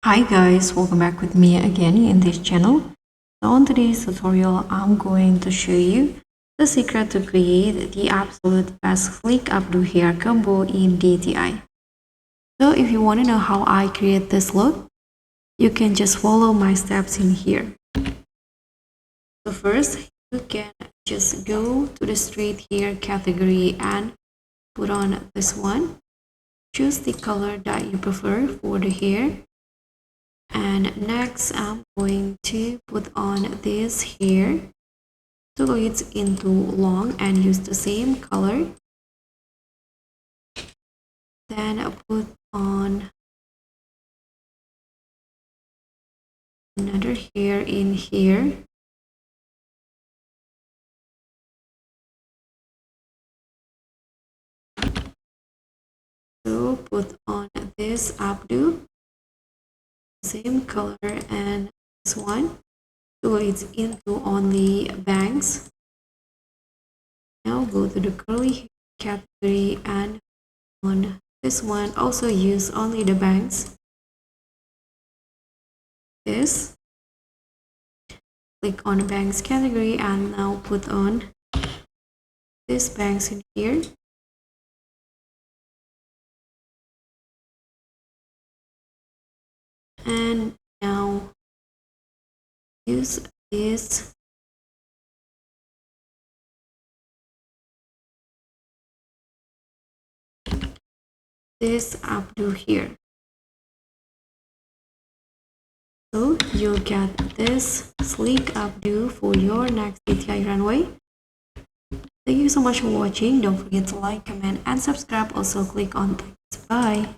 Hi guys, welcome back with me again in this channel. So on today's tutorial, I'm going to show you the secret to create the absolute best sleek updo hair combo in DTI. So if you want to know how I create this look, you can just follow my steps in here. So first, you can just go to the straight hair category and put on this one. Choose the color that you prefer for the hair. And next I'm going to put on this hair so it's into long and use the same color. Then I put on another hair in here. So put on this updo, same color, and this one so it's into only bangs. Now go to the curly hair category and on this one also use only the bangs. This, click on bangs category and now put on this bangs in here. And now use this updo here. So you'll get this sleek updo for your next DTI runway. Thank you so much for watching. Don't forget to like, comment, and subscribe. Also click on thanks. Bye.